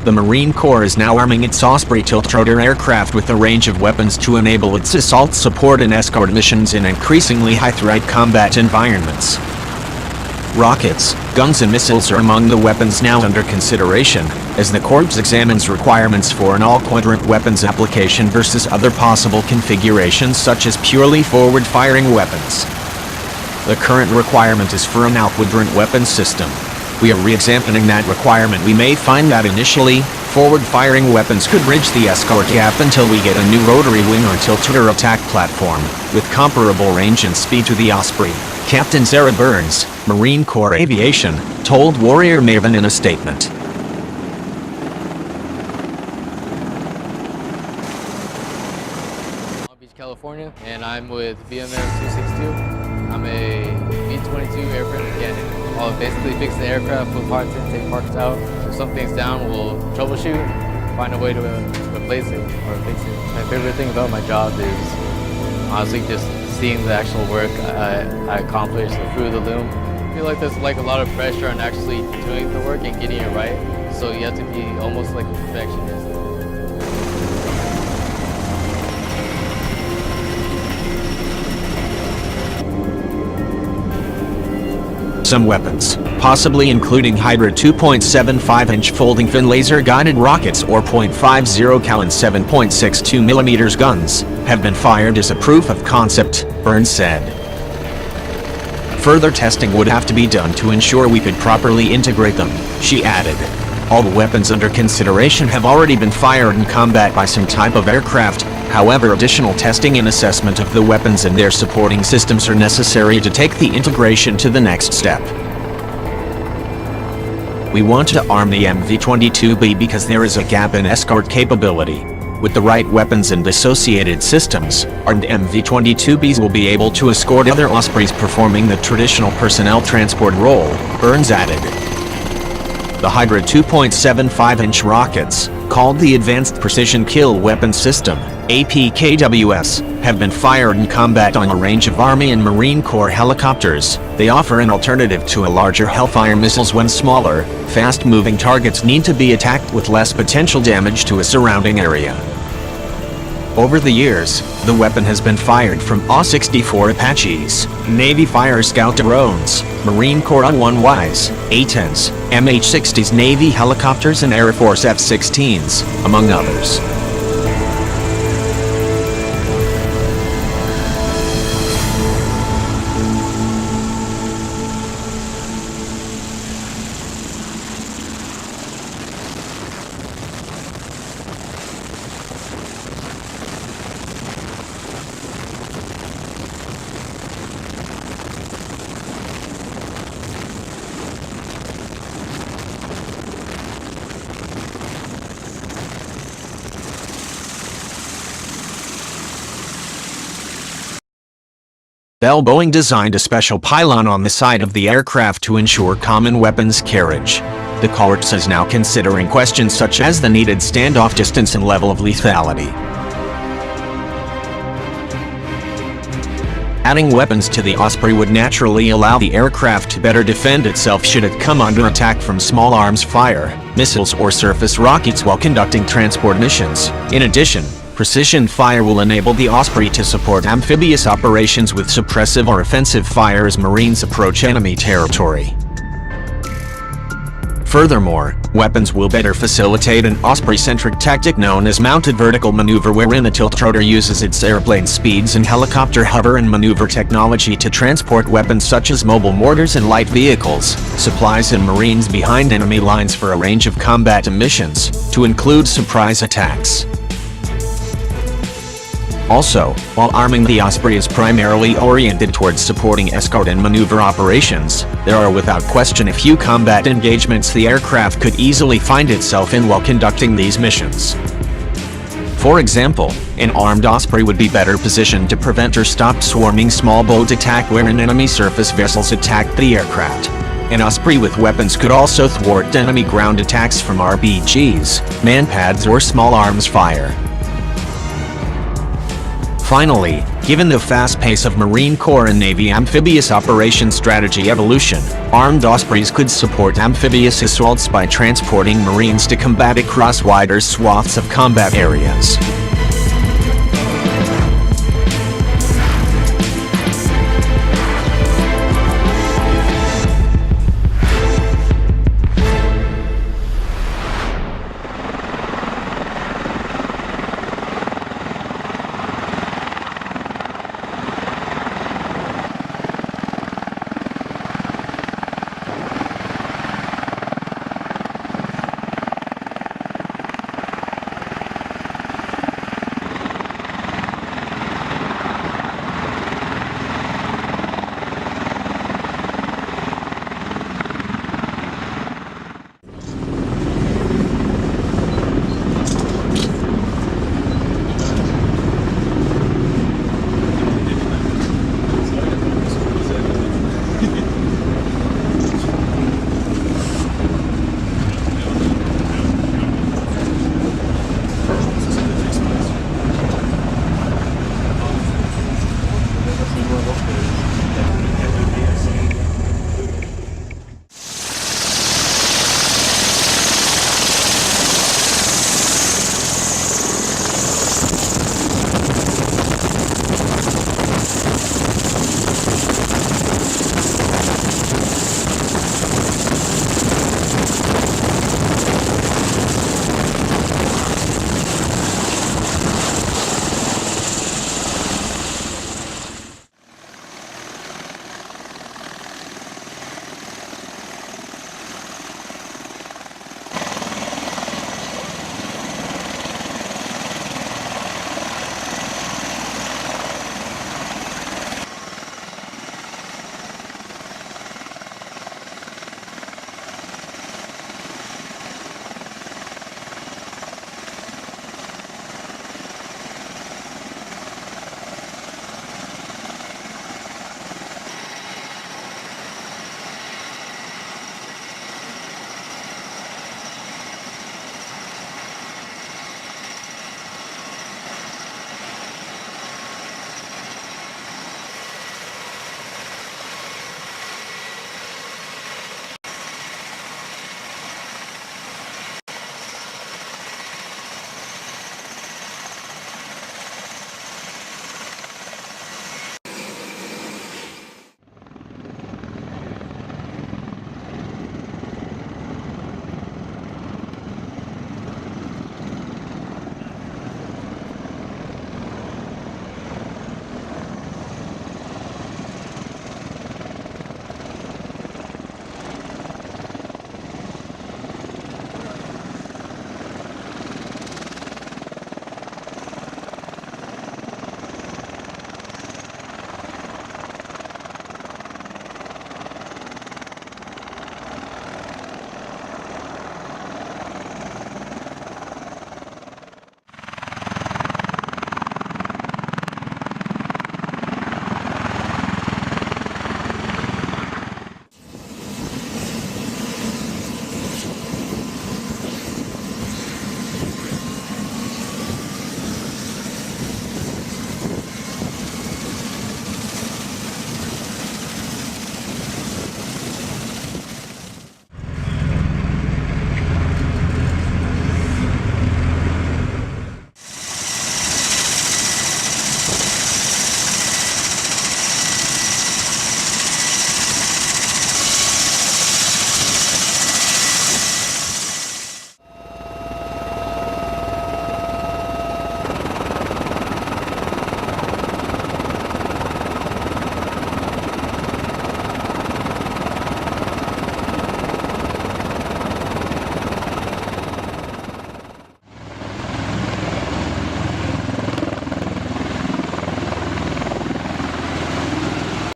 The Marine Corps is now arming its Osprey tiltrotor aircraft with a range of weapons to enable its assault support and escort missions in increasingly high-threat combat environments. Rockets, guns and missiles are among the weapons now under consideration, as the Corps examines requirements for an all-quadrant weapons application versus other possible configurations such as purely forward-firing weapons. The current requirement is for an all-quadrant weapons system. We are re-examining that requirement. We may find that initially, forward-firing weapons could bridge the escort gap until we get a new rotary wing or tiltrotor attack platform, with comparable range and speed to the Osprey. Captain Sarah Burns, Marine Corps Aviation, told Warrior Maven in a statement. Long Beach, California, and I'm with VMS 262. I'm a B-22 airframe mechanic. I'll basically fix the aircraft, put parts in, take parts out. If something's down, we'll troubleshoot, find a way to replace it or fix it. My favorite thing about my job is honestly just seeing the actual work I accomplished through the loom. I feel like there's like a lot of pressure on actually doing the work and getting it right. So you have to be almost like a perfectionist. Some weapons, possibly including Hydra 2.75-inch folding fin laser-guided rockets or .50 cal and 7.62 mm guns, have been fired as a proof of concept, Burns said. Further testing would have to be done to ensure we could properly integrate them, she added. All the weapons under consideration have already been fired in combat by some type of aircraft. However, additional testing and assessment of the weapons and their supporting systems are necessary to take the integration to the next step. We want to arm the MV-22B because there is a gap in escort capability. With the right weapons and associated systems, armed MV-22Bs will be able to escort other Ospreys performing the traditional personnel transport role, Burns added. The Hydra 2.75-inch rockets, called the Advanced Precision Kill Weapon System, APKWS, have been fired in combat on a range of Army and Marine Corps helicopters. They offer an alternative to a larger Hellfire missiles when smaller, fast-moving targets need to be attacked with less potential damage to a surrounding area. Over the years, the weapon has been fired from AW-64 Apaches, Navy Fire Scout drones, Marine Corps A-1Ys, A-10s, MH-60s, Navy helicopters and Air Force F-16s, among others. Boeing designed a special pylon on the side of the aircraft to ensure common weapons carriage. The Corps is now considering questions such as the needed standoff distance and level of lethality. Adding weapons to the Osprey would naturally allow the aircraft to better defend itself should it come under attack from small arms fire, missiles or surface rockets while conducting transport missions. In addition, precision fire will enable the Osprey to support amphibious operations with suppressive or offensive fire as Marines approach enemy territory. Furthermore, weapons will better facilitate an Osprey-centric tactic known as mounted vertical maneuver, wherein the tiltrotor uses its airplane speeds and helicopter hover and maneuver technology to transport weapons such as mobile mortars and light vehicles, supplies and Marines behind enemy lines for a range of combat missions, to include surprise attacks. Also, while arming the Osprey is primarily oriented towards supporting escort and maneuver operations, there are without question a few combat engagements the aircraft could easily find itself in while conducting these missions. For example, an armed Osprey would be better positioned to prevent or stop swarming small boat attack wherein enemy surface vessels attacked the aircraft. An Osprey with weapons could also thwart enemy ground attacks from RPGs, manpads or small arms fire. Finally, given the fast pace of Marine Corps and Navy amphibious operation strategy evolution, armed Ospreys could support amphibious assaults by transporting Marines to combat across wider swaths of combat areas.